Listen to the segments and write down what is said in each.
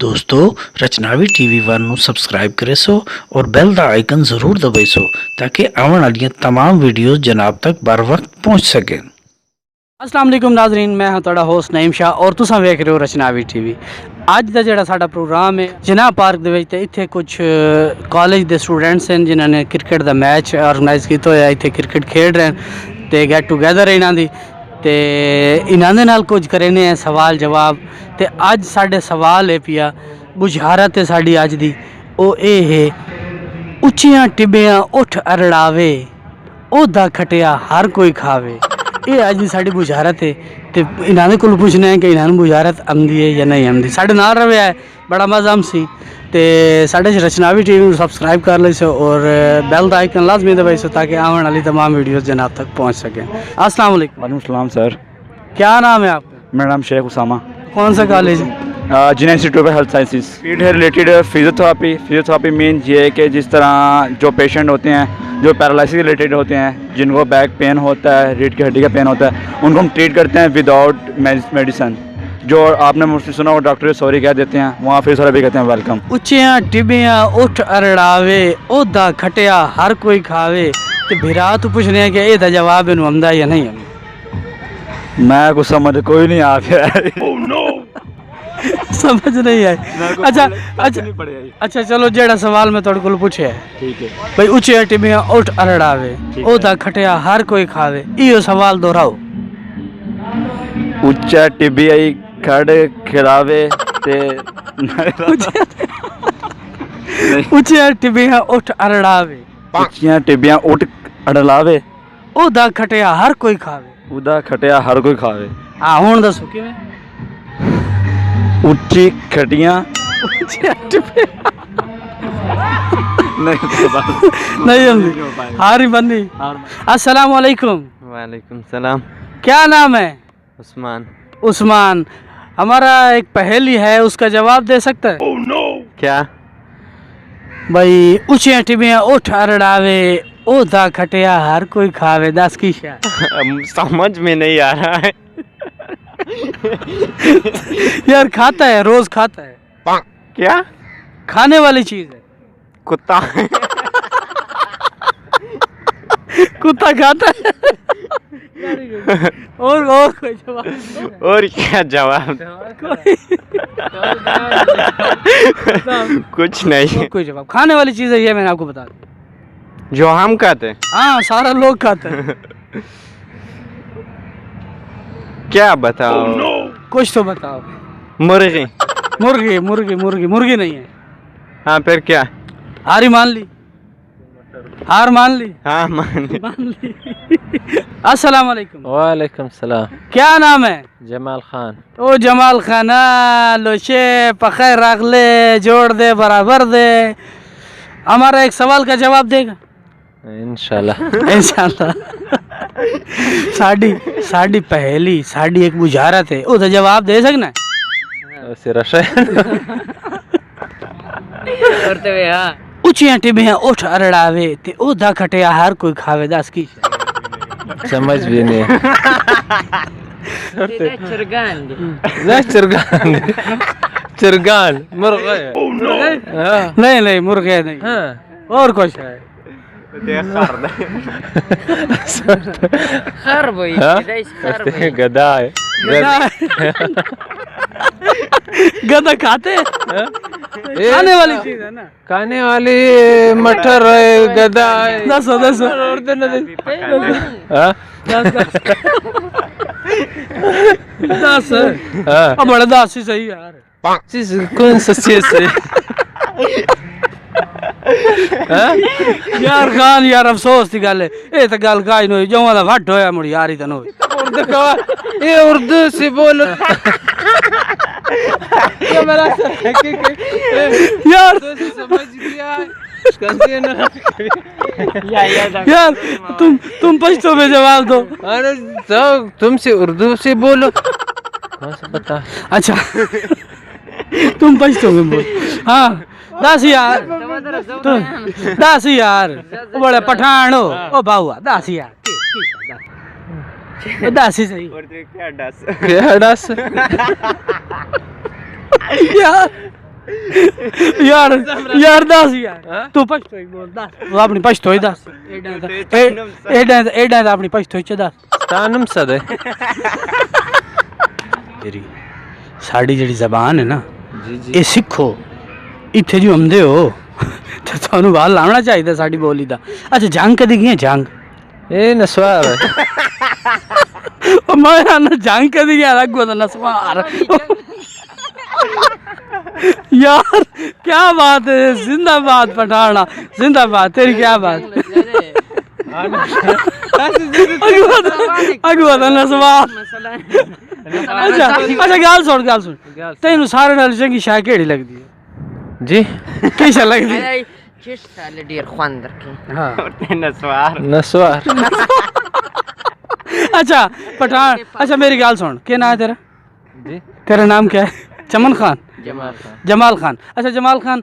दोस्तों रचनावी TV one ਨੂੰ subscribe ਕਰੇ ਸੋ और बैल ਦਾ ਆਈਕਨ ਜ਼ਰੂਰ ਦਬਾਈ ਸੋ ताकि आने वाली तमाम वीडियोस जनाब तक बर वक्त पहुंच सके। अस्सलाम वालेकुम नाजरीन, मैं हाँ तुहाडा होस्ट नईम शाह और तुसां वेख रहे हो रचनावी टीवी। अज का जिहड़ा साडा प्रोग्राम है जिनाह पार्क दे विच ते इत्थे कुछ कॉलेज के स्टूडेंट्स हैं जिन्हां ने क्रिकेट का मैच ऑर्गेनाइज किया होया, इत्थे क्रिकेट खेड रहे हैं ते गेट टूगैदर है इन्हां दी ते इन्हां दे नाल कुछ करने हैं सवाल जवाब। ते अज साडे सवाल है पिया बुझारत है साडी अज दी ओ है उच्चियां टिब्बियां उठ अरड़ावे ओदा खटिया हर कोई खावे। ये अज दी साडी बुझारत है ते इन्हां दे कोल पुछना है कि इन्हां नूं बुझारत आंदी है या नहीं आंदी। साडे नाल रहा है बड़ा मज़ा सी ते साडे रचनावी टीवी सबसक्राइब कर ली सो और बैल दा आइकन लाजमी दबाई सो ताकि आने वाली तमाम वीडियोस जनाब तक पहुंच सकें। अस्सलाम वालेकुम। वालेकुम सलाम सर। क्या नाम है आपका? मेरा नाम शेख उसामा। कौन सा कॉलेज है? Jinnah institute of health sciences. Field है रिलेटेड फिजियोथेरापी मीन ये है कि जिस तरह जो पेशेंट होते हैं जो पैरालिसिस रिलेटेड होते हैं, जिनको बैक पेन होता है, रीढ़ की हड्डी का पेन होता है, उनको हम ट्रीट करते हैं विदाउट मेडिसिन। जो आपने मुझसे सुना वो डॉक्टर सॉरी कह देते हैं, वहाँ फिजियोथेरापी कहते हैं वेलकम। उच्चियां टिब्बियां उठ अरड़ावे ओदा खटिया हर कोई खावे। ते भिरा तू पूछने है कि एदा जवाब इनू आंदा या नहीं आंदा। मैं कुछ समझ कोई नहीं आ गया। समझ नहीं आई। अच्छा चलो जेड़ा सवाल मैं तुहाडे कोल पुछया है ठीक है भाई उच्चियां टिब्बियां उठ अरड़ावे ओदा खटिया हर कोई खावे, इहो सवाल दोहराओ। उच्चा टिब्बी आई खड़ खिलावे ते उच्चियां टिब्बियां उठ अरड़ावे उच्चियां टिब्बियां उठ अड़लावे ओदा खटिया हर कोई खावे। उदा खटिया हर कोई खावे। हाँ हुण दसो किवें? उच्ची खटियां नहीं आंदी हारी बंदी। अस्सलाम वालेकुम। वालेकुम सलाम। क्या नाम है? उस्मान। उस्मान, हमारा एक पहेली है उसका जवाब दे सकता है? क्या? भाई ऊंचियां टिब्बियां उठ अरड़ावे ओदा खटिया हर कोई खावे, दस की शा। समझ में नहीं आ रहा है। यार खाता है, रोज खाता है। क्या? खाने वाली चीज है। कुत्ता। कुत्ता खाता है। और कोई जवाब? और क्या जवाब? कुछ नहीं। कोई जवाब खाने वाली चीज है, ये मैंने आपको बता दिया। जो हम खाते हैं? हाँ सारा लोग खाते हैं। क्या बताओ? कुछ तो बताओ। मुर्गी। मुर्गी मुर्गी मुर्गी मुर्गी नहीं है। हाँ फिर क्या? हारी मान ली, हार मान ली। हाँ मान ली। अस्सलाम वालेकुम। वालेकुम सलाम। क्या नाम है? जमाल खान। ओ जमाल खान, लोशे पखैर रख ले, जोड़ दे बराबर दे। हमारा एक सवाल का जवाब देगा इंशाल्लाह। इंशाल्लाह। साडी पहेली साडी एक बुझारत है, उसका जवाब दे सकना है? उच्चियां टिब्बियां उठ अरड़ावे ते ओदा खटिया हर कोई खावे, दस की समझ भी नहीं। चुरगान मुर्गे? नहीं मुर्गे नहीं। और कुछ है? गधा है। गधा खाते हैं? खाने वाली चीज है ना? खाने वाली मटर है, गधा है। दसो दस बड़ा दस ही सही यार। कौन सा चीज सही? यार खान यार अफसोस की गल है, ये तो गल काई नहीं जो वाला फट होया मुड़ी यार ही तो नहीं। ये उर्दू से बोलो। यार समझ गया यार तुम पश्तो में जवाब दो। अरे तो तुमसे उर्दू से बोलो। कौन सा पता? अच्छा तुम पश्तो में बोल। हाँ 10,000 10,000 बड़े पठान हो ओ बाहुआ 10,000 10 ही सही। क्या 10? यार यार यार दस यार तू पछतोई बोल दस तू अपनी पछतोई दस एडा दा अपनी पछतोई च दस तानम सदे तेरी साड़ी जेड़ी ज़बान है ना जी जी ये सीखो इत्थे जो आंदे हो ते थानू बाहर लाना चाहिए साड़ी बोली दा अच्छा जंग कदी गई जंग ए नसवार मैं ना जंग कदी गया अगो दा नसवार यार क्या बात है जिंदाबाद पठाना जिंदाबाद तेरी क्या बात अगो दा नसवार अच्छा अच्छा गाल सुन तेनू सारे नाल चंगी शाय केड़ी लगदी है जी की शाय लगदी है हां नसवार अच्छा पठान अच्छा मेरी गाल सुन क्या नाम है तेरा जी तेरा नाम क्या है चमन खान जमाल खान अच्छा जमाल खान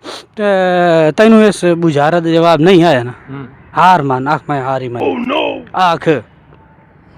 तेनू इस बुझारा दा जवाब नहीं आया ना हार मान आख मैं हार ही मान आख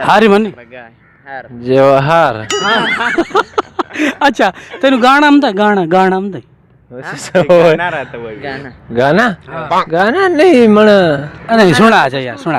हारी मनी जवाहर अच्छा तेनू गाना आंदा गाना आंदा गाना गाना गाना नहीं मन नहीं सुना अच्छा यार सुना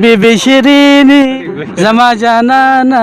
बीबी शिरीनी जमा जाना ना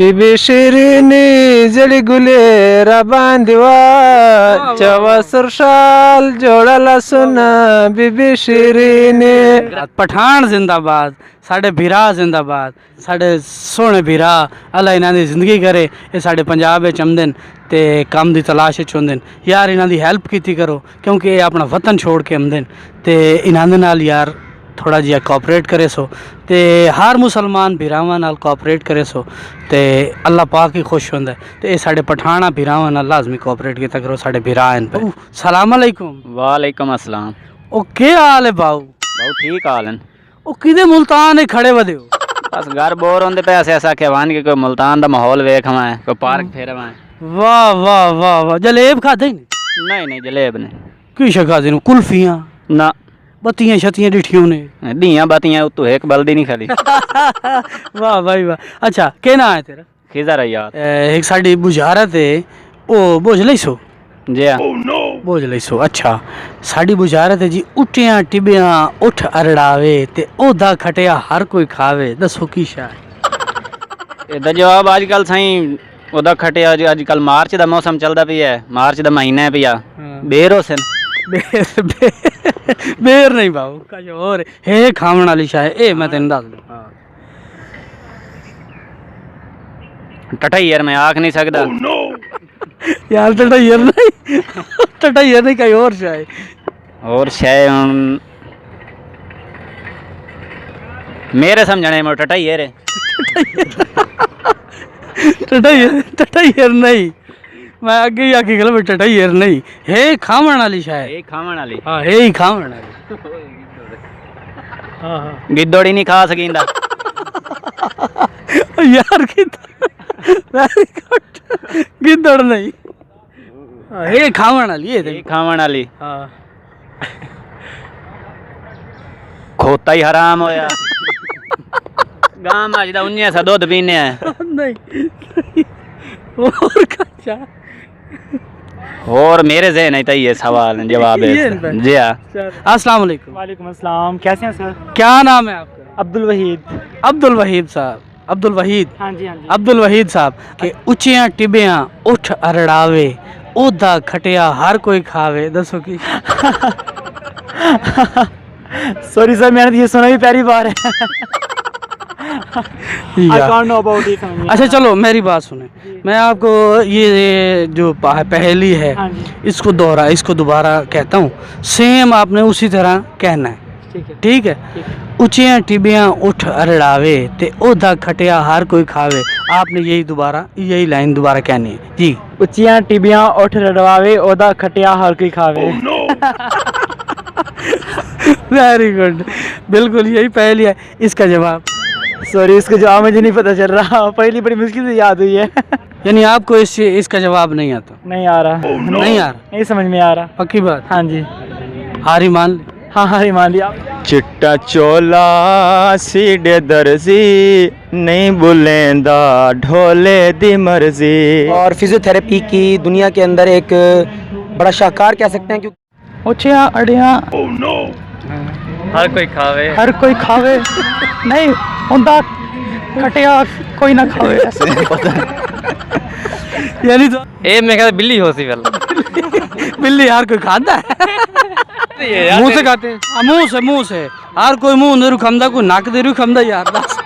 बीबी शिरीनी जली गुलेरा बांधिवा चवा सुरशाल जोड़ाला सुना बीबी शिरीनी पठान जिंदाबाद साढ़े भीरा जिंदाबाद साढ़े सोने भीरा अल्लाह इन्हां दी जिंदगी करे ये साढ़े पंजाब विच आंदे न ते कम दी तलाश विच होंदे न यार इन्हां दी हेल्प कीती करो क्योंकि ये अपना वतन छोड़ के आंदे न ते इन्हां दे नाल यार थोड़ा जिहा कोऑपरेट करे सो ते हर मुसलमान भीरावां नाल कोऑपरेट करे सो ते अल्लाह पाक ही खुश होंदा है ते ये साढ़े पठाना भीरावां नाल लाजमी कोऑपरेट कीता करो साढ़े भीरा हैं सलाम अलैकुम वालेकुम अस्सलाम। ओ के हाल है बाऊ बहुत ठीक हाल है। ओ किदे मुल्तान है खड़े वदे हो बस घर बोर होंदे पे ऐसा के वान के कोई मुल्तान दा माहौल वेख हमें कोई पार्क फेर हमें। वाह वाह वाह वाह जलेब खादे नहीं जलेब ने की शका दिन कुल्फियां ना बत्तियां छतियां डिठियों ने दियां बातियां तू एक बल्दी नहीं खाली। वाह भाई वाह अच्छा के ना है तेरा खिजर यार एक साडी बुझारत है ओ बोझ लईसो जी हाँ बोझ लईसो अच्छा साडी बुझारत है जी उठियां टिबियां उठ अरड़ावे ते ओदा खटिया हर कोई खावे दसो की शा ਇਹਦਾ ਜਵਾਬ ਅੱਜ ਕੱਲ ਸਾਈਂ ਉਹਦਾ ਖਟਿਆ ਅੱਜ ਕੱਲ ਮਾਰਚ ਦਾ ਮੌਸਮ ਚੱਲਦਾ ਪਿਆ ਮਾਰਚ ਦਾ ਮਹੀਨਾ ਹੈ ਪਿਆ ਬੇਰ ਹੁਸਨ बेर नहीं बाबू कुछ और है खावन वाली शाय ए मैं तेन दस दूं टटाई यार मैं आख नहीं सकता यार टटाइयर नहीं कहीं और शाय और शाय मेरे समझने में टटाई है रे टटाइयर नहीं मैं आगे ही आके गल टटाइयर नहीं है खावन वाली शाय ये खावन वाली हां है ही खावन वाली हां गिद्धोड़ी नहीं खा सकींदा यार वेरी गुड गिद्धड़ नहीं है खावन वाली ये खावन वाली हां खोता ही हराम होया गांव में अज दा उन्ने सा दूध पीने है नहीं और कच्चा और मेरे ज़हन है ये सवाल जवाब है जी हाँ। अस्सलाम वालेकुम। वालेकुम अस्सलाम, कैसे हैं सर? क्या नाम है आपका? अब्दुल वहीद। अब्दुल वहीद साहब अब्दुल वहीद हाँ जी हाँ जी। अब्दुल वहीद साहब के उचियां टिबियां उठ अरड़ावे ओदा खटिया हर कोई खावे दसो की सॉरी सर मैंने तो ये सुना भी पहली बार है। I यार। can't know about it। अच्छा चलो मेरी बात सुने मैं आपको ये जो पहेली है हाँ जी इसको दोबारा कहता हूँ सेम आपने उसी तरह कहना है ठीक है। ठीक है उचियां टिबियां उठ अरड़ावे ते ओदा खटिया हर कोई खावे आपने यही लाइन दोबारा कहनी है जी। उचियां टिबियां उठ रड़वावे ओदा खटिया हर कोई खावे। वेरी गुड बिल्कुल यही पहेली है इसका जवाब सॉरी इसका जवाब मुझे नहीं पता चल रहा, पहली बड़ी मुश्किल से याद हुई है। यानी आपको इसका जवाब नहीं आता नहीं आ रहा। नहीं आ रहा नहीं समझ में आ रहा। पक्की बात हाँ जी हारी मान ले हाँ हाँ मान लिया। चिट्टा चोला सीडे दर्जी नहीं बुलेंदा ढोले दी मर्जी। और फिजियोथेरेपी की दुनिया के अंदर एक बड़ा शाहकार कह सकते हैं, क्योंकि उचिया अड़िया हर कोई खावे हर कोई खावे नहीं होंदा, खटिया कोई ना खावे ऐसे। यानी तो ए मैं कहता बिल्ली हो सी पहले बिल्ली हर कोई खाता है, मुंह से खाते हैं। मुंह से हर कोई मुंह अंदर खमदा, कोई नाक दे खमदा यार। दस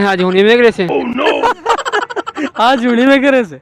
आज हुनी में करे से आज हुनी में करे से